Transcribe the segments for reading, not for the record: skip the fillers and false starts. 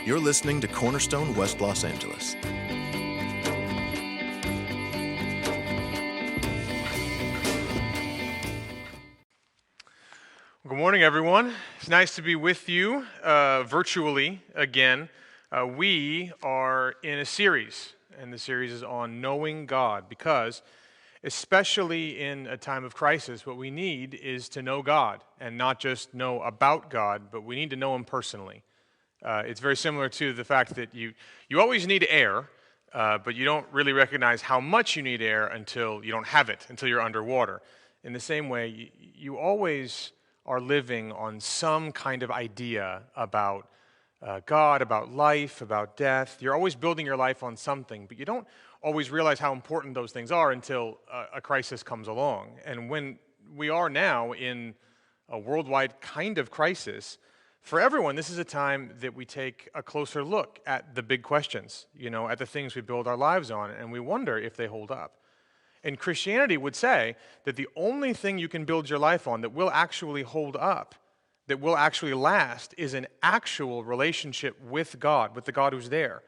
You're listening to Cornerstone West Los Angeles. Good morning, everyone. It's nice to be with you virtually again. We are in a series, and the series is on knowing God, because especially in a time of crisis, what we need is to know God, and not just know about God, but we need to know Him personally. It's very similar to the fact that you always need air, but you don't really recognize how much you need air until you don't have it, until you're underwater. In the same way, you always are living on some kind of idea about God, about life, about death. You're always building your life on something, but you don't always realize how important those things are until a crisis comes along. And when we are now in a worldwide kind of crisis, for everyone, this is a time that we take a closer look at the big questions, at the things we build our lives on, and we wonder if they hold up. And Christianity would say that the only thing you can build your life on that will actually hold up, that will actually last, is an actual relationship with God, with the God who's there.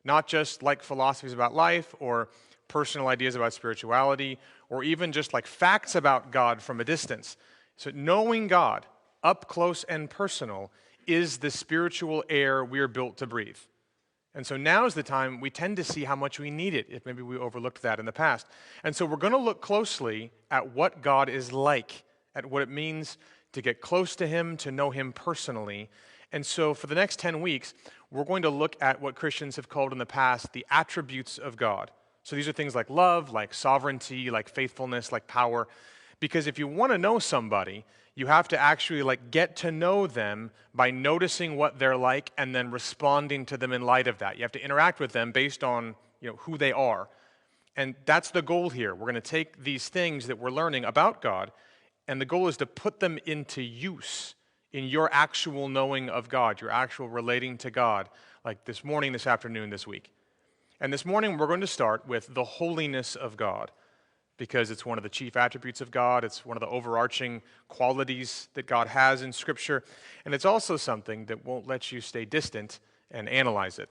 Not just like philosophies about life or personal ideas about spirituality or even just like facts about God from a distance. So knowing God up close and personal is the spiritual air we're built to breathe. And so now is the time we tend to see how much we need it, if maybe we overlooked that in the past. And so we're going to look closely at what God is like, at what it means to get close to Him, to know Him personally. And so for the next 10 weeks, we're going to look at what Christians have called in the past the attributes of God. So these are things like love, like sovereignty, like faithfulness, like power. Because if you want to know somebody, you have to actually get to know them by noticing what they're like and then responding to them in light of that. You have to interact with them based on who they are. And that's the goal here. We're going to take these things that we're learning about God, and the goal is to put them into use in your actual knowing of God, your actual relating to God, like this morning, this afternoon, this week. And this morning we're going to start with the holiness of God, because it's one of the chief attributes of God. It's one of the overarching qualities that God has in Scripture. And it's also something that won't let you stay distant and analyze it.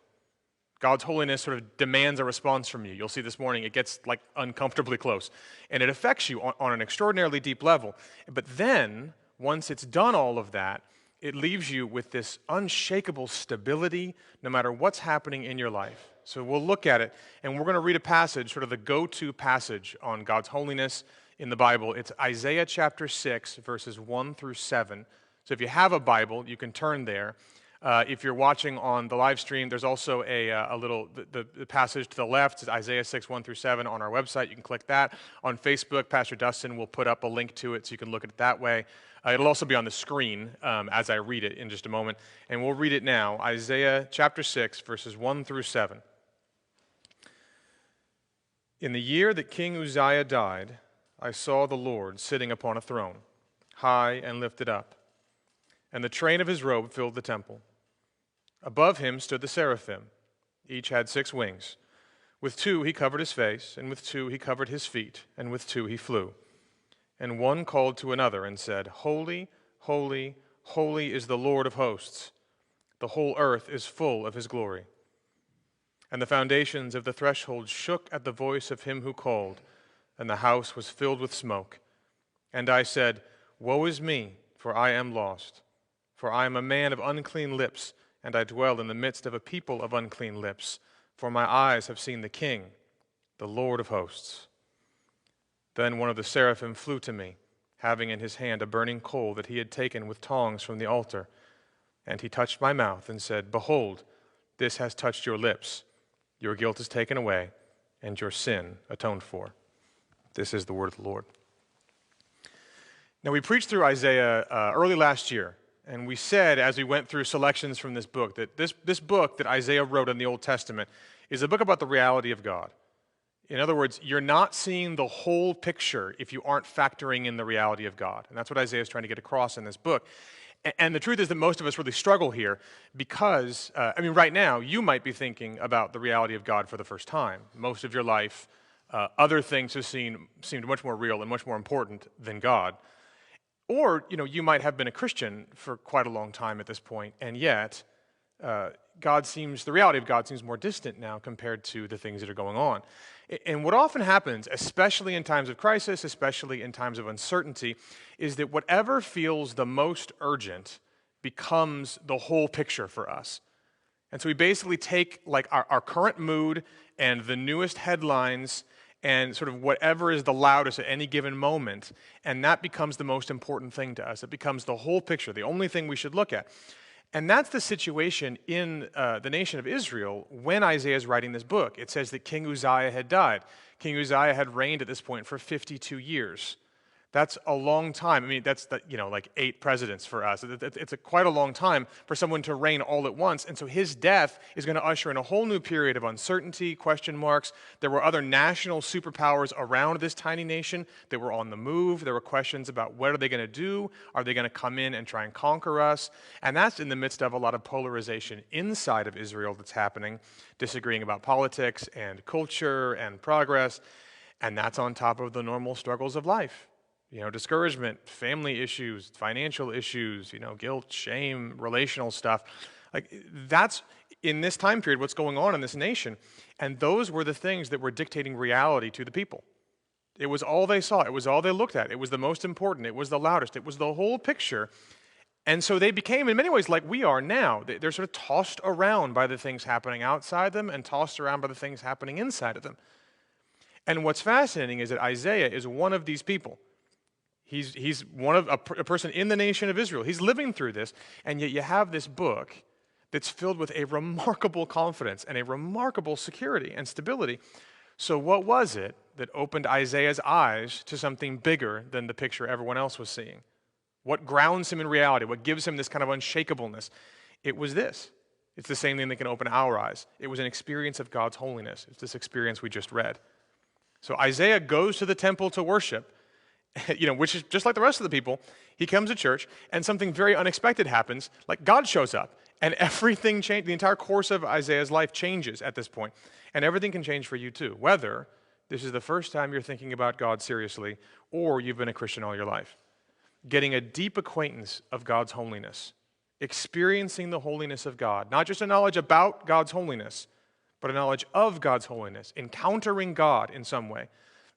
God's holiness sort of demands a response from you. You'll see this morning it gets uncomfortably close. And it affects you on an extraordinarily deep level. But then, once it's done all of that, it leaves you with this unshakable stability no matter what's happening in your life. So we'll look at it, and we're going to read a passage, sort of the go-to passage on God's holiness in the Bible. It's Isaiah chapter 6, verses 1 through 7. So if you have a Bible, you can turn there. If you're watching on the live stream, there's also the passage to the left. It's Isaiah 6, 1 through 7 on our website. You can click that. On Facebook, Pastor Dustin will put up a link to it so you can look at it that way. It'll also be on the screen as I read it in just a moment. And we'll read it now, Isaiah chapter 6, verses 1 through 7. In the year that King Uzziah died, I saw the Lord sitting upon a throne, high and lifted up, and the train of His robe filled the temple. Above Him stood the seraphim. Each had 6 wings. With 2 He covered His face, and with 2 He covered His feet, and with 2 He flew. And one called to another and said, Holy, holy, holy is the Lord of hosts. The whole earth is full of His glory. And the foundations of the threshold shook at the voice of Him who called, and the house was filled with smoke. And I said, Woe is me, for I am lost. For I am a man of unclean lips, and I dwell in the midst of a people of unclean lips. For my eyes have seen the King, the Lord of hosts. Then one of the seraphim flew to me, having in his hand a burning coal that he had taken with tongs from the altar. And he touched my mouth and said, Behold, this has touched your lips. Your guilt is taken away, and your sin atoned for. This is the word of the Lord. Now, we preached through Isaiah early last year, and we said as we went through selections from this book that this book that Isaiah wrote in the Old Testament is a book about the reality of God. In other words, you're not seeing the whole picture if you aren't factoring in the reality of God. And that's what Isaiah is trying to get across in this book. And the truth is that most of us really struggle here because, right now, you might be thinking about the reality of God for the first time. Most of your life, other things have seemed much more real and much more important than God. Or, you might have been a Christian for quite a long time at this point, and yet the reality of God seems more distant now compared to the things that are going on. And what often happens, especially in times of crisis, especially in times of uncertainty, is that whatever feels the most urgent becomes the whole picture for us. And so we basically take like our current mood and the newest headlines and sort of whatever is the loudest at any given moment, and that becomes the most important thing to us. It becomes the whole picture, the only thing we should look at. And that's the situation in the nation of Israel when Isaiah is writing this book. It says that King Uzziah had died. King Uzziah had reigned at this point for 52 years. That's a long time. I mean, that's like 8 presidents for us. It's quite a long time for someone to reign all at once. And so his death is going to usher in a whole new period of uncertainty, question marks. There were other national superpowers around this tiny nation that were on the move. There were questions about what are they going to do? Are they going to come in and try and conquer us? And that's in the midst of a lot of polarization inside of Israel that's happening, disagreeing about politics and culture and progress. And that's on top of the normal struggles of life. Discouragement, family issues, financial issues, guilt, shame, relational stuff. Like that's in this time period what's going on in this nation. And those were the things that were dictating reality to the people. It was all they saw. It was all they looked at. It was the most important. It was the loudest. It was the whole picture. And so they became, in many ways, like we are now. They're sort of tossed around by the things happening outside them and tossed around by the things happening inside of them. And what's fascinating is that Isaiah is one of these people. He's one of a person in the nation of Israel. He's living through this, and yet you have this book that's filled with a remarkable confidence and a remarkable security and stability. So what was it that opened Isaiah's eyes to something bigger than the picture everyone else was seeing? What grounds him in reality? What gives him this kind of unshakableness? It was this. It's the same thing that can open our eyes. It was an experience of God's holiness. It's this experience we just read. So Isaiah goes to the temple to worship, which is just like the rest of the people. He comes to church, and something very unexpected happens. Like God shows up, and everything changes. The entire course of Isaiah's life changes at this point, and everything can change for you too, whether this is the first time you're thinking about God seriously or you've been a Christian all your life. Getting a deep acquaintance of God's holiness, experiencing the holiness of God, not just a knowledge about God's holiness, but a knowledge of God's holiness, encountering God in some way.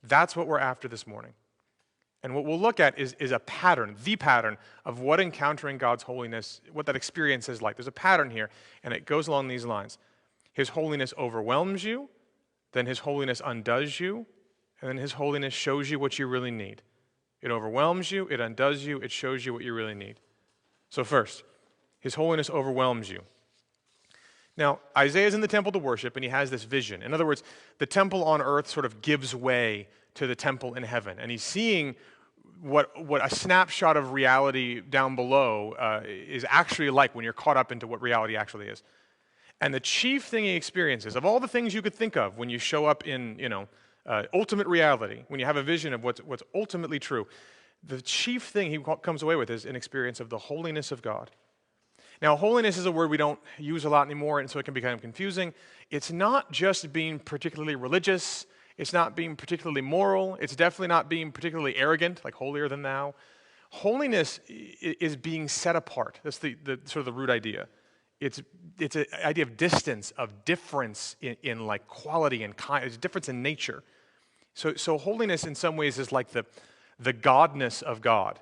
That's what we're after this morning. And what we'll look at is a pattern, the pattern of what encountering God's holiness, what that experience is like. There's a pattern here, and it goes along these lines. His holiness overwhelms you, then his holiness undoes you, and then his holiness shows you what you really need. It overwhelms you, it undoes you, it shows you what you really need. So first, his holiness overwhelms you. Now, Isaiah's in the temple to worship, and he has this vision. In other words, the temple on earth sort of gives way to the temple in heaven. And he's seeing what a snapshot of reality down below is actually like when you're caught up into what reality actually is. And the chief thing he experiences, of all the things you could think of when you show up in, ultimate reality, when you have a vision of what's ultimately true, the chief thing he comes away with is an experience of the holiness of God. Now, holiness is a word we don't use a lot anymore, and so it can be kind of confusing. It's not just being particularly religious. It's not being particularly moral. It's definitely not being particularly arrogant, like holier than thou. Holiness is being set apart. That's the sort of the root idea. It's an idea of distance, of difference in like quality and kind. It's difference in nature. So holiness in some ways is like the godness of God.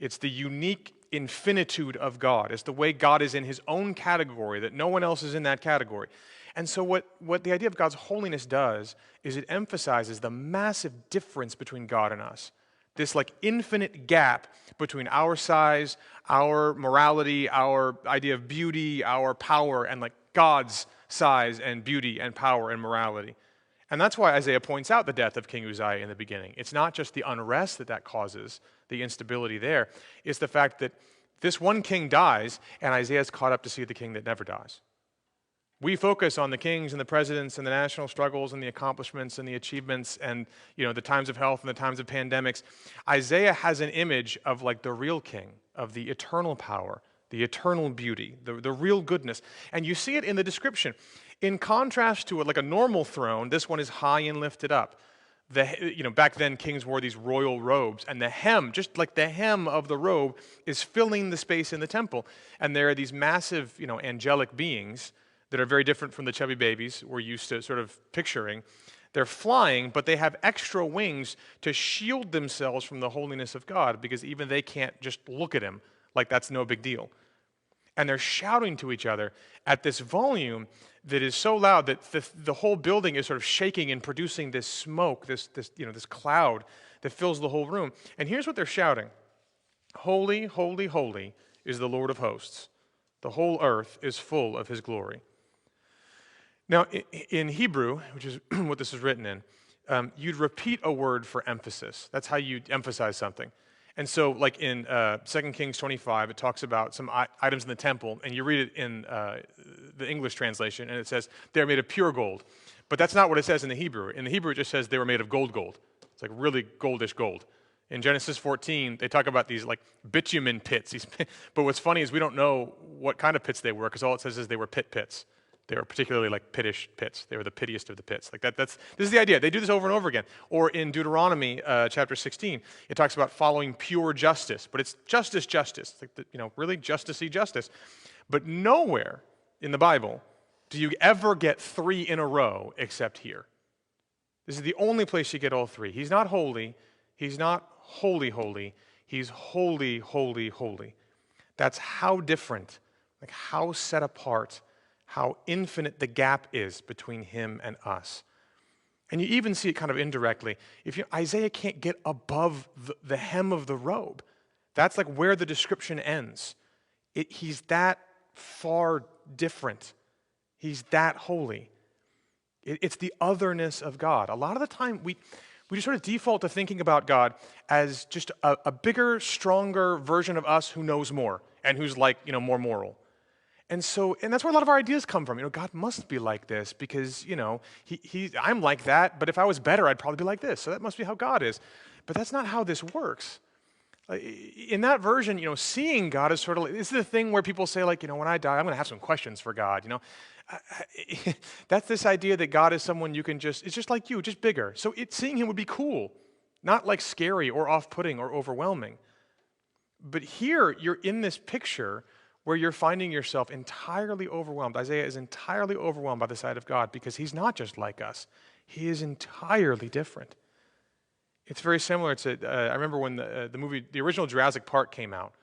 It's the unique infinitude of God. It's the way God is in his own category, that no one else is in that category. And so what the idea of God's holiness does is it emphasizes the massive difference between God and us. This like infinite gap between our size, our morality, our idea of beauty, our power, and like God's size and beauty and power and morality. And that's why Isaiah points out the death of King Uzziah in the beginning. It's not just the unrest that causes, the instability there. It's the fact that this one king dies, and Isaiah's caught up to see the king that never dies. We focus on the kings and the presidents and the national struggles and the accomplishments and the achievements and the times of health and the times of pandemics. Isaiah has an image of like the real king, of the eternal power, the eternal beauty, the real goodness. And you see it in the description. In contrast to like a normal throne, this one is high and lifted up. Back then kings wore these royal robes, and the hem, just like the hem of the robe, is filling the space in the temple. And there are these massive, angelic beings that are very different from the chubby babies we're used to sort of picturing. They're flying, but they have extra wings to shield themselves from the holiness of God, because even they can't just look at him like that's no big deal. And they're shouting to each other at this volume that is so loud that the whole building is sort of shaking and producing this smoke, this cloud that fills the whole room. And here's what they're shouting: "Holy, holy, holy is the Lord of hosts. The whole earth is full of his glory." Now, in Hebrew, which is what this is written in, you'd repeat a word for emphasis. That's how you emphasize something. And so, like in 2 Kings 25, it talks about some items in the temple, and you read it in the English translation, and it says they're made of pure gold. But that's not what it says in the Hebrew. In the Hebrew, it just says they were made of gold. It's like really goldish gold. In Genesis 14, they talk about these like bitumen pits. But what's funny is we don't know what kind of pits they were, because all it says is they were pits. They were particularly like pittish pits. They were the pittiest of the pits. This is the idea. They do this over and over again. Or in Deuteronomy chapter 16, it talks about following pure justice. But it's justice. Like really justicey justice. But nowhere in the Bible do you ever get three in a row except here. This is the only place you get all three. He's not holy. He's not holy. He's holy, holy, holy. That's how different, like how set apart, how infinite the gap is between him and us. And you even see it kind of indirectly. Isaiah can't get above the hem of the robe. That's like where the description ends. He's that far different. He's that holy. It's the otherness of God. A lot of the time, we just sort of default to thinking about God as just a bigger, stronger version of us who knows more and who's more moral. And that's where a lot of our ideas come from. God must be like this because, I'm like that, but if I was better, I'd probably be like this. So that must be how God is. But that's not how this works. In that version, seeing God is sort of, this is the thing where people say, when I die, I'm going to have some questions for God, That's this idea that God is someone you can it's just like you, just bigger. So seeing him would be cool, not like scary or off-putting or overwhelming. But here, you're in this picture where you're finding yourself entirely overwhelmed. Isaiah is entirely overwhelmed by the sight of God because he's not just like us. He is entirely different. It's very similar to, I remember when the original Jurassic Park came out,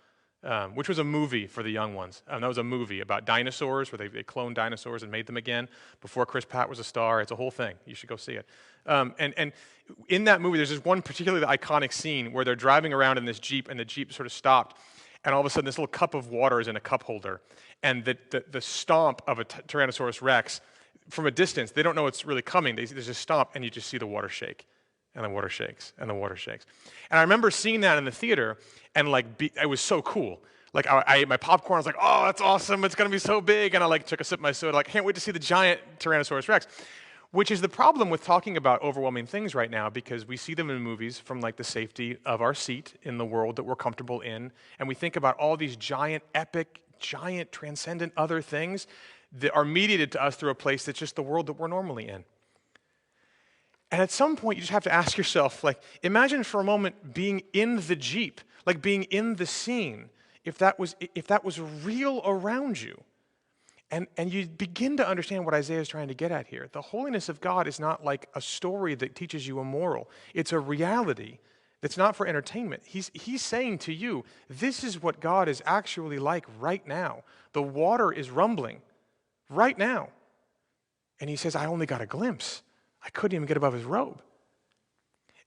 which was a movie for the young ones. That was a movie about dinosaurs where they cloned dinosaurs and made them again before Chris Pratt was a star. It's a whole thing. You should go see it. And in that movie, there's this one particularly iconic scene where they're driving around in this Jeep, and the Jeep sort of stopped. And all of a sudden, this little cup of water is in a cup holder. And the stomp of a Tyrannosaurus Rex, from a distance, they don't know it's really coming. There's a stomp, and you just see the water shake. And the water shakes, and the water shakes. And I remember seeing that in the theater, and it was so cool. I ate my popcorn, I was like, oh, that's awesome, it's going to be so big. And I took a sip of my soda, can't wait to see the giant Tyrannosaurus Rex. Which is the problem with talking about overwhelming things right now, because we see them in movies from the safety of our seat in the world that we're comfortable in, and we think about all these giant, epic, giant, transcendent other things that are mediated to us through a place that's just the world that we're normally in. And at some point, you just have to ask yourself, imagine for a moment being in the Jeep, being in the scene, if that was real around you. And you begin to understand what Isaiah is trying to get at here. The holiness of God is not like a story that teaches you a moral. It's a reality that's not for entertainment. He's saying to you, this is what God is actually like right now. The water is rumbling right now. And he says, I only got a glimpse. I couldn't even get above his robe.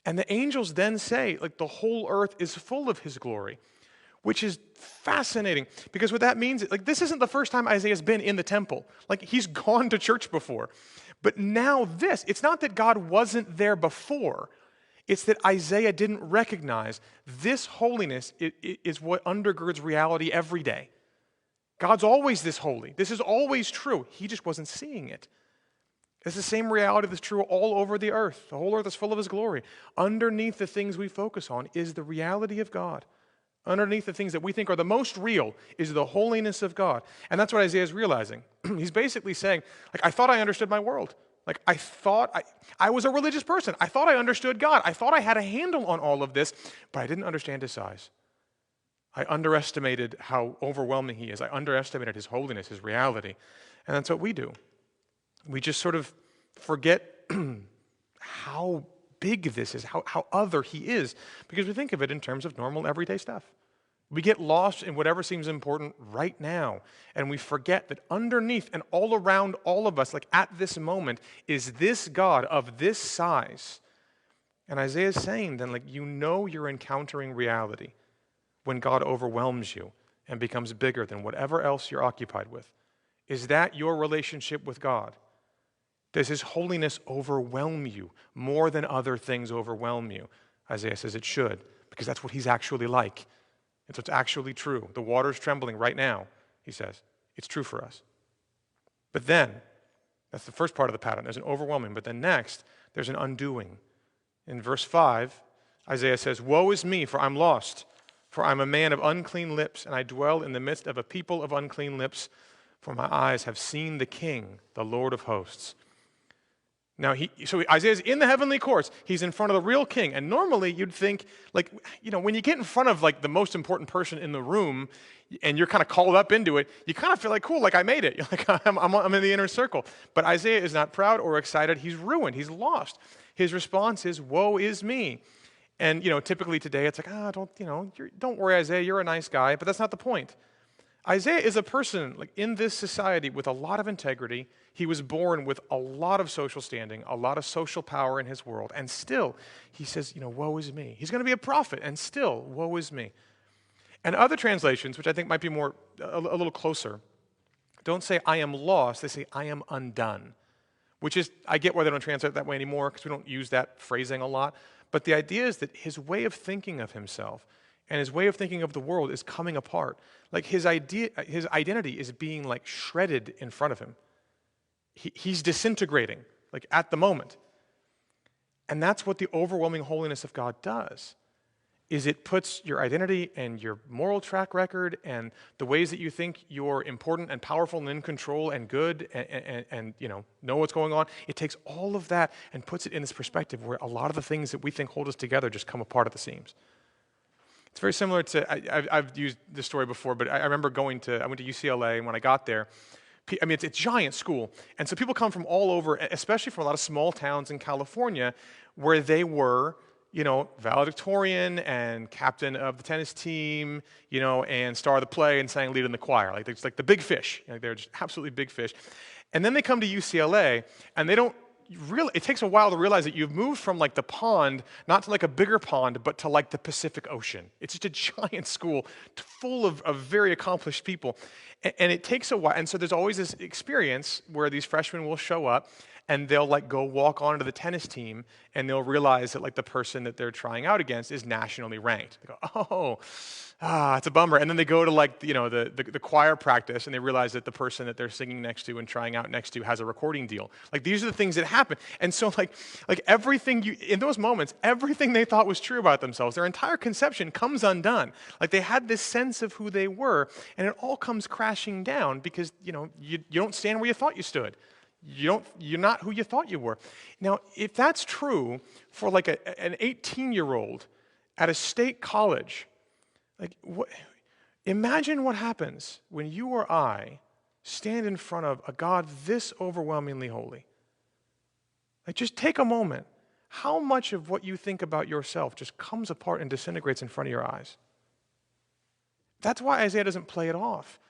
And the angels then say, the whole earth is full of his glory. Which is fascinating, because what that means, this isn't the first time Isaiah's been in the temple. He's gone to church before. But now it's not that God wasn't there before. It's that Isaiah didn't recognize this holiness is what undergirds reality every day. God's always this holy. This is always true. He just wasn't seeing it. It's the same reality that's true all over the earth. The whole earth is full of his glory. Underneath the things we focus on is the reality of God. Underneath the things that we think are the most real is the holiness of God. And that's what Isaiah is realizing. He's basically saying, I thought I understood my world. Like I thought I was a religious person. I thought I understood God. I thought I had a handle on all of this, but I didn't understand his size. I underestimated how overwhelming he is. I underestimated his holiness, his reality. And that's what we do. We just sort of forget how big this is, how other he is, because we think of it in terms of normal everyday stuff. We get lost in whatever seems important right now, and we forget that underneath and all around all of us, like at this moment, is this God of this size. And Isaiah is saying then, like, you know you're encountering reality when God overwhelms you and becomes bigger than whatever else you're occupied with. Is that your relationship with God? Does his holiness overwhelm you more than other things overwhelm you? Isaiah says it should, because that's what he's actually like. It's what's actually true. The water's trembling right now, he says. It's true for us. But then, that's the first part of the pattern. There's an overwhelming. But then next, there's an undoing. In verse 5, Isaiah says, "Woe is me, for I'm lost. For I'm a man of unclean lips, and I dwell in the midst of a people of unclean lips. For my eyes have seen the King, the Lord of hosts." Now, so Isaiah's in the heavenly courts. He's in front of the real king. And normally you'd think, like, when you get in front of, like, the most important person in the room and you're kind of called up into it, you kind of feel like, cool, like I made it. You're like, I'm in the inner circle. But Isaiah is not proud or excited. He's ruined. He's lost. His response is, "Woe is me." And, typically today it's like, don't worry, Isaiah, you're a nice guy. But that's not the point. Isaiah is a person like in this society with a lot of integrity. He was born with a lot of social standing, a lot of social power in his world. And still, he says, woe is me. He's going to be a prophet, and still, woe is me. And other translations, which I think might be more a little closer, don't say, "I am lost." They say, "I am undone," which is, I get why they don't translate it that way anymore because we don't use that phrasing a lot. But the idea is that his way of thinking of himself and his way of thinking of the world is coming apart. Like his identity is being like shredded in front of him. He's disintegrating, like at the moment. And that's what the overwhelming holiness of God does, is it puts your identity and your moral track record and the ways that you think you're important and powerful and in control and good and know what's going on. It takes all of that and puts it in this perspective where a lot of the things that we think hold us together just come apart at the seams. It's very similar to, I've used this story before, but I remember I went to UCLA, and when I got there, it's a giant school. And so people come from all over, especially from a lot of small towns in California, where they were, valedictorian and captain of the tennis team, and star of the play and sang lead in the choir. Like, it's like the big fish. They're just absolutely big fish. And then they come to UCLA, and they don't really, it takes a while to realize that you've moved from like the pond, not to like a bigger pond, but to like the Pacific Ocean. It's just a giant school full of very accomplished people. And it takes a while. And so there's always this experience where these freshmen will show up and they'll like go walk onto the tennis team and they'll realize that like the person that they're trying out against is nationally ranked. They go, it's a bummer. And then they go to like, the choir practice and they realize that the person that they're singing next to and trying out next to has a recording deal. Like these are the things that happen. And so like everything in those moments, everything they thought was true about themselves, their entire conception comes undone. Like they had this sense of who they were and it all comes crashing down because, you don't stand where you thought you stood. You're not who you thought you were. Now, if that's true for like an 18-year-old at a state college, imagine what happens when you or I stand in front of a God this overwhelmingly holy. Like, just take a moment. How much of what you think about yourself just comes apart and disintegrates in front of your eyes? That's why Isaiah doesn't play it off.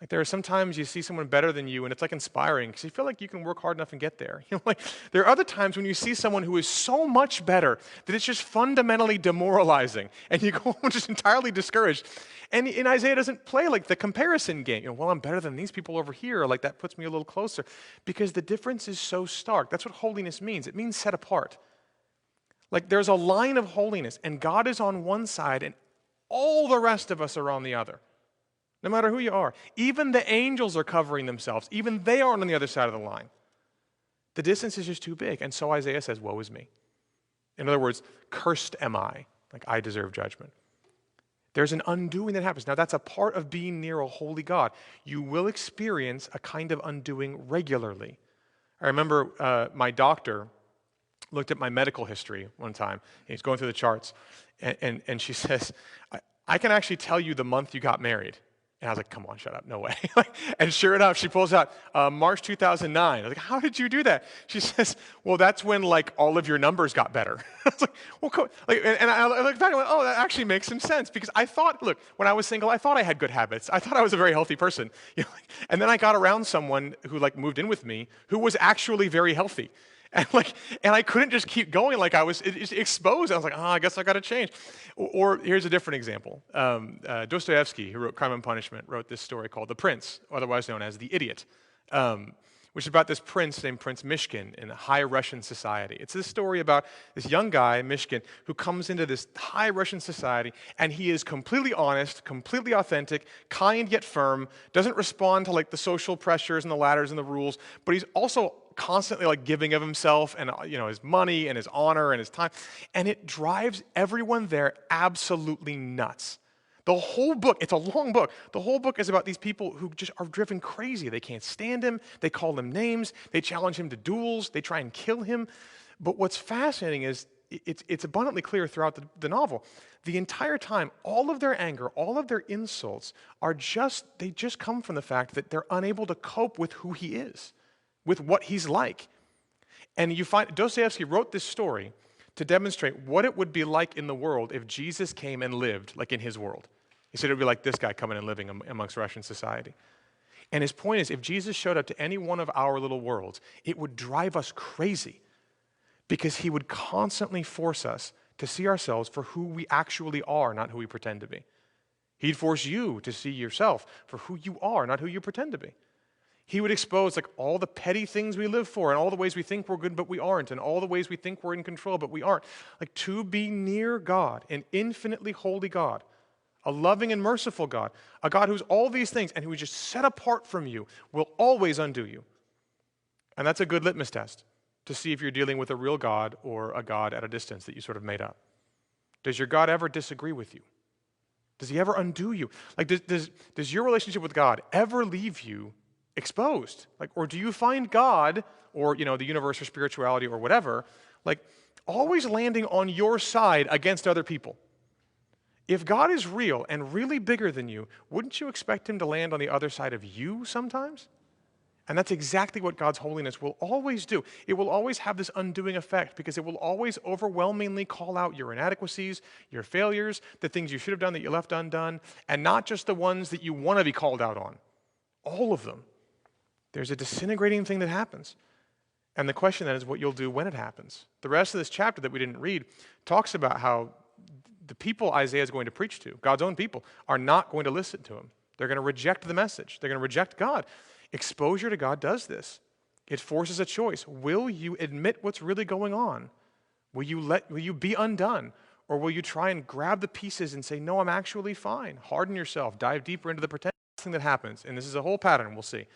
Like there are sometimes you see someone better than you and it's like inspiring because you feel like you can work hard enough and get there. There are other times when you see someone who is so much better that it's just fundamentally demoralizing and you go home just entirely discouraged. And Isaiah doesn't play like the comparison game. I'm better than these people over here. Like that puts me a little closer because the difference is so stark. That's what holiness means. It means set apart. Like there's a line of holiness and God is on one side and all the rest of us are on the other. No matter who you are. Even the angels are covering themselves. Even they aren't on the other side of the line. The distance is just too big. And so Isaiah says, woe is me. In other words, cursed am I. Like I deserve judgment. There's an undoing that happens. Now that's a part of being near a holy God. You will experience a kind of undoing regularly. I remember my doctor looked at my medical history one time. He's going through the charts, and she says, I can actually tell you the month you got married. And I was like, come on, shut up, no way. And sure enough, she pulls out March 2009. I was like, how did you do that? She says, well, that's when like all of your numbers got better. I was like, well, cool. And I looked back and went, oh, that actually makes some sense. Because I thought, look, when I was single, I thought I had good habits. I thought I was a very healthy person. And then I got around someone who like moved in with me who was actually very healthy. And I couldn't just keep going like I was exposed. I was like, I guess I got to change. Or here's a different example. Dostoevsky, who wrote Crime and Punishment, wrote this story called The Prince, otherwise known as The Idiot, which is about this prince named Prince Mishkin in a high Russian society. It's this story about this young guy, Mishkin, who comes into this high Russian society, and he is completely honest, completely authentic, kind yet firm, doesn't respond to like the social pressures and the ladders and the rules, but he's also constantly like giving of himself and his money and his honor and his time, and it drives everyone there absolutely nuts. The whole book, it's a long book, the whole book is about these people who just are driven crazy. They can't stand him, they call him names, they challenge him to duels, they try and kill him. But what's fascinating is it's abundantly clear throughout the novel. The entire time, all of their anger, all of their insults they just come from the fact that they're unable to cope with who he is, with what he's like. And you find Dostoevsky wrote this story to demonstrate what it would be like in the world if Jesus came and lived like in his world. He said it would be like this guy coming and living amongst Russian society. And his point is, if Jesus showed up to any one of our little worlds, it would drive us crazy because he would constantly force us to see ourselves for who we actually are, not who we pretend to be. He'd force you to see yourself for who you are, not who you pretend to be. He would expose like all the petty things we live for and all the ways we think we're good but we aren't and all the ways we think we're in control but we aren't. Like to be near God, an infinitely holy God, a loving and merciful God, a God who's all these things and who is just set apart from you, will always undo you. And that's a good litmus test to see if you're dealing with a real God or a God at a distance that you sort of made up. Does your God ever disagree with you? Does he ever undo you? Like does your relationship with God ever leave you exposed? Like, or do you find God or the universe or spirituality or whatever, like always landing on your side against other people? If God is real and really bigger than you, wouldn't you expect him to land on the other side of you sometimes? And that's exactly what God's holiness will always do. It will always have this undoing effect because it will always overwhelmingly call out your inadequacies, your failures, the things you should have done that you left undone, and not just the ones that you want to be called out on. All of them. There's a disintegrating thing that happens. And the question then is what you'll do when it happens. The rest of this chapter that we didn't read talks about how the people Isaiah is going to preach to, God's own people, are not going to listen to him. They're going to reject the message. They're going to reject God. Exposure to God does this. It forces a choice. Will you admit what's really going on? Will you be undone? Or will you try and grab the pieces and say, no, I'm actually fine. Harden yourself. Dive deeper into the pretend. The thing that happens, and this is a whole pattern we'll see,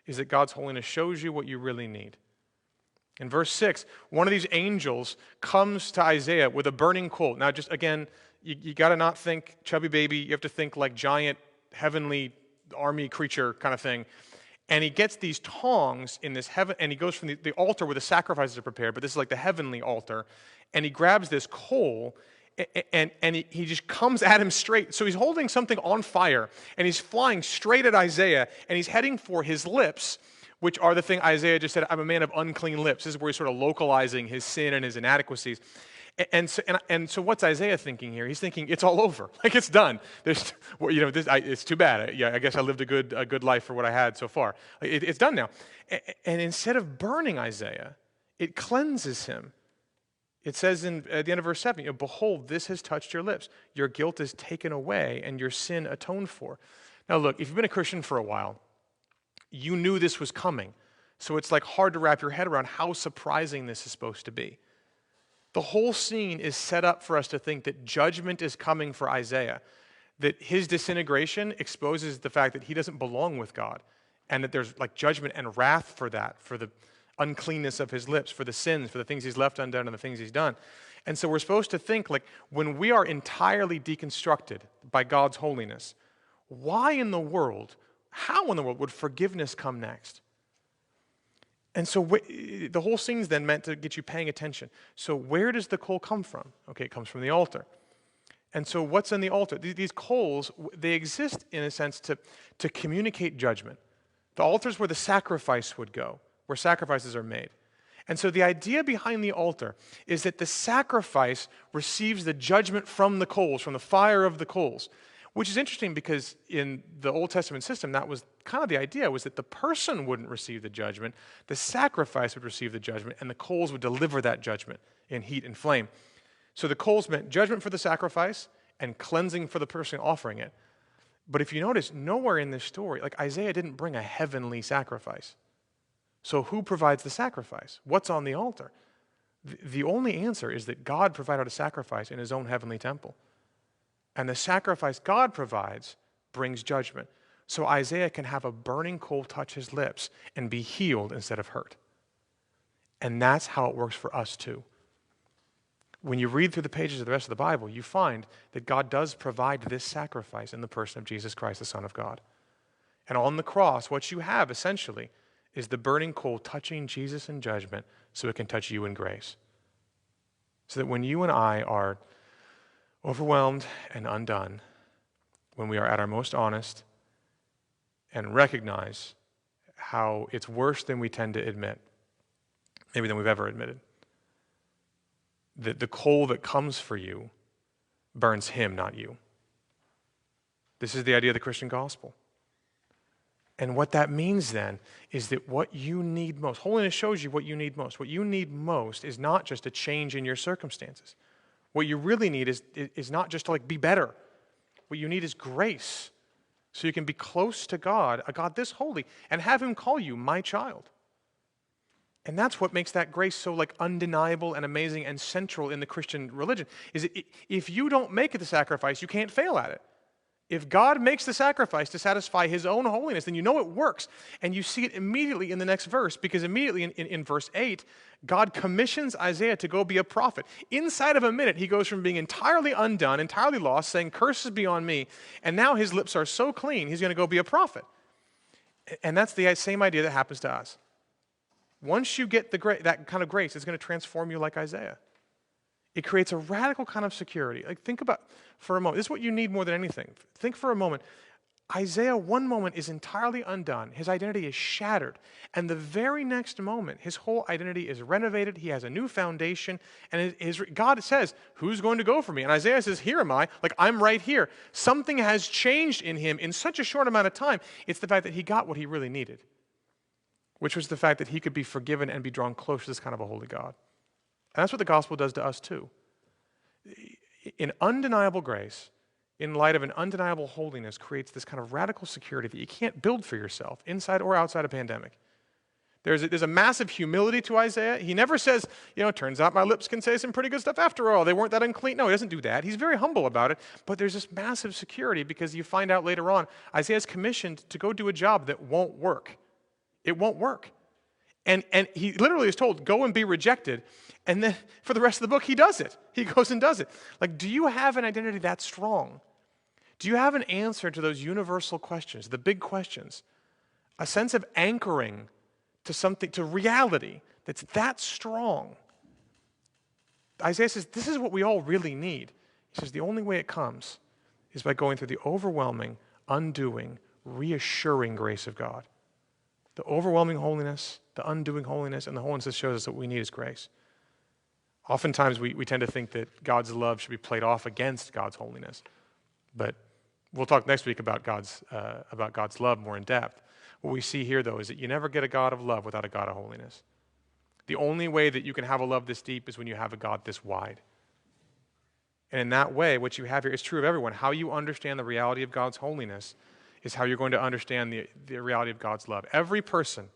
is that God's holiness shows you what you really need. In verse 6, one of these angels comes to Isaiah with a burning coal. Now, just again, you got to not think chubby baby. You have to think like giant heavenly army creature kind of thing. And he gets these tongs in this heaven, and he goes from the altar where the sacrifices are prepared, but this is like the heavenly altar, and he grabs this coal, and he just comes at him straight. So he's holding something on fire, and he's flying straight at Isaiah, and he's heading for his lips, which are the thing Isaiah just said, I'm a man of unclean lips. This is where he's sort of localizing his sin and his inadequacies. And so what's Isaiah thinking here? He's thinking it's all over, like it's done. It's too bad. I guess I lived a good life for what I had so far. It's done now. And instead of burning Isaiah, it cleanses him. It says at the end of verse 7, behold, this has touched your lips. Your guilt is taken away and your sin atoned for. Now look, if you've been a Christian for a while, you knew this was coming. So it's like hard to wrap your head around how surprising this is supposed to be. The whole scene is set up for us to think that judgment is coming for Isaiah, that his disintegration exposes the fact that he doesn't belong with God, and that there's like judgment and wrath for that, for the uncleanness of his lips, for the sins, for the things he's left undone and the things he's done. And so we're supposed to think like when we are entirely deconstructed by God's holiness, how in the world would forgiveness come next? And so the whole scene's then meant to get you paying attention. So where does the coal come from? Okay, it comes from the altar. And so what's in the altar? These coals, they exist in a sense to communicate judgment. The altar is where the sacrifice would go, where sacrifices are made. And so the idea behind the altar is that the sacrifice receives the judgment from the coals, from the fire of the coals, which is interesting because in the Old Testament system, that was kind of the idea, was that the person wouldn't receive the judgment, the sacrifice would receive the judgment, and the coals would deliver that judgment in heat and flame. So the coals meant judgment for the sacrifice and cleansing for the person offering it. But if you notice, nowhere in this story, like Isaiah didn't bring a heavenly sacrifice. So who provides the sacrifice? What's on the altar? The only answer is that God provided a sacrifice in his own heavenly temple. And the sacrifice God provides brings judgment. So Isaiah can have a burning coal touch his lips and be healed instead of hurt. And that's how it works for us too. When you read through the pages of the rest of the Bible, you find that God does provide this sacrifice in the person of Jesus Christ, the Son of God. And on the cross, what you have essentially is the burning coal touching Jesus in judgment so it can touch you in grace. So that when you and I are overwhelmed and undone, when we are at our most honest and recognize how it's worse than we tend to admit, maybe than we've ever admitted, that the coal that comes for you burns him, not you. This is the idea of the Christian gospel. And what that means then is that what you need most, holiness shows you what you need most. What you need most is not just a change in your circumstances. What you really need is not just to be better. What you need is grace so you can be close to God, a God this holy, and have him call you my child. And that's what makes that grace so undeniable and amazing and central in the Christian religion, is that if you don't make it the sacrifice, you can't fail at it. If God makes the sacrifice to satisfy his own holiness, then you know it works. And you see it immediately in the next verse, because immediately in verse 8, God commissions Isaiah to go be a prophet. Inside of a minute, he goes from being entirely undone, entirely lost, saying, "Curses be on me," and now his lips are so clean, he's going to go be a prophet. And that's the same idea that happens to us. Once you get that kind of grace, it's going to transform you like Isaiah. It creates a radical kind of security. Think about for a moment. This is what you need more than anything. Think for a moment. Isaiah, one moment, is entirely undone. His identity is shattered. And the very next moment, his whole identity is renovated. He has a new foundation. And God says, "Who's going to go for me?" And Isaiah says, "Here am I. I'm right here." Something has changed in him in such a short amount of time. It's the fact that he got what he really needed, which was the fact that he could be forgiven and be drawn close to this kind of a holy God. And that's what the gospel does to us too. In undeniable grace, in light of an undeniable holiness, creates this kind of radical security that you can't build for yourself, inside or outside a pandemic. There's a massive humility to Isaiah. He never says, "Turns out my lips can say some pretty good stuff after all. They weren't that unclean." No, he doesn't do that. He's very humble about it. But there's this massive security because you find out later on, Isaiah's commissioned to go do a job that won't work. It won't work. And he literally is told, "Go and be rejected." And then for the rest of the book, he does it. He goes and does it. Do you have an identity that strong? Do you have an answer to those universal questions, the big questions? A sense of anchoring to something, to reality that's that strong? Isaiah says, this is what we all really need. He says, the only way it comes is by going through the overwhelming, undoing, reassuring grace of God. The overwhelming holiness, the undoing holiness, and the holiness that shows us that what we need is grace. Oftentimes we tend to think that God's love should be played off against God's holiness. But we'll talk next week about God's love more in depth. What we see here, though, is that you never get a God of love without a God of holiness. The only way that you can have a love this deep is when you have a God this wide. And in that way, what you have here is true of everyone. How you understand the reality of God's holiness is how you're going to understand the reality of God's love. Every person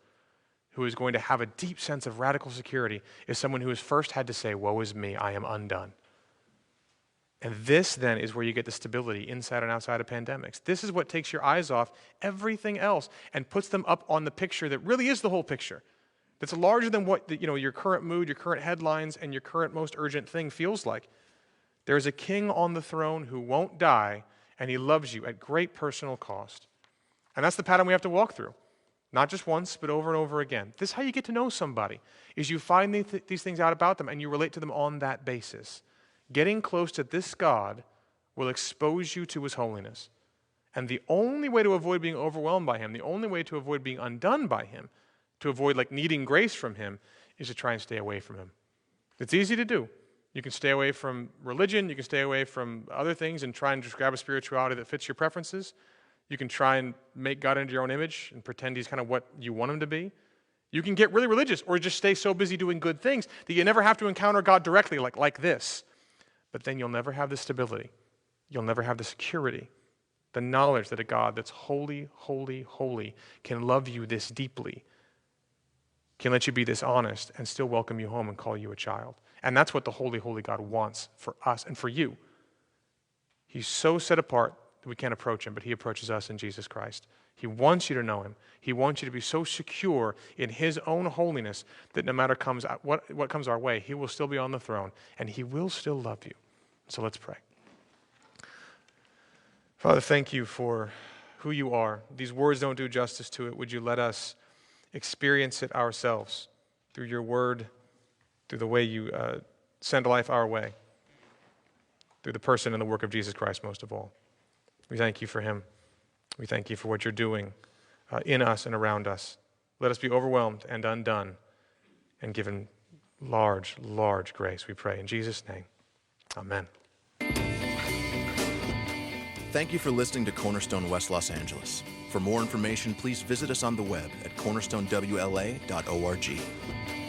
who is going to have a deep sense of radical security is someone who has first had to say, "Woe is me, I am undone." And this then is where you get the stability inside and outside of pandemics. This is what takes your eyes off everything else and puts them up on the picture that really is the whole picture. That's larger than what your current mood, your current headlines, and your current most urgent thing feels like. There's a king on the throne who won't die, and he loves you at great personal cost. And that's the pattern we have to walk through. Not just once, but over and over again. This is how you get to know somebody, is you find these things out about them and you relate to them on that basis. Getting close to this God will expose you to his holiness. And the only way to avoid being overwhelmed by him, the only way to avoid being undone by him, to avoid like needing grace from him, is to try and stay away from him. It's easy to do. You can stay away from religion, you can stay away from other things and try and just grab a spirituality that fits your preferences. You can try and make God into your own image and pretend he's kind of what you want him to be. You can get really religious or just stay so busy doing good things that you never have to encounter God directly like this. But then you'll never have the stability. You'll never have the security, the knowledge that a God that's holy, holy, holy can love you this deeply, can let you be this honest and still welcome you home and call you a child. And that's what the holy, holy God wants for us and for you. He's so set apart that we can't approach him, but he approaches us in Jesus Christ. He wants you to know him. He wants you to be so secure in his own holiness that no matter what comes our way, he will still be on the throne and he will still love you. So let's pray. Father, thank you for who you are. These words don't do justice to it. Would you let us experience it ourselves through your word, through the way you send life our way, through the person and the work of Jesus Christ most of all. We thank you for him. We thank you for what you're doing in us and around us. Let us be overwhelmed and undone and given large, large grace, we pray. In Jesus' name, amen. Thank you for listening to Cornerstone West Los Angeles. For more information, please visit us on the web at cornerstonewla.org.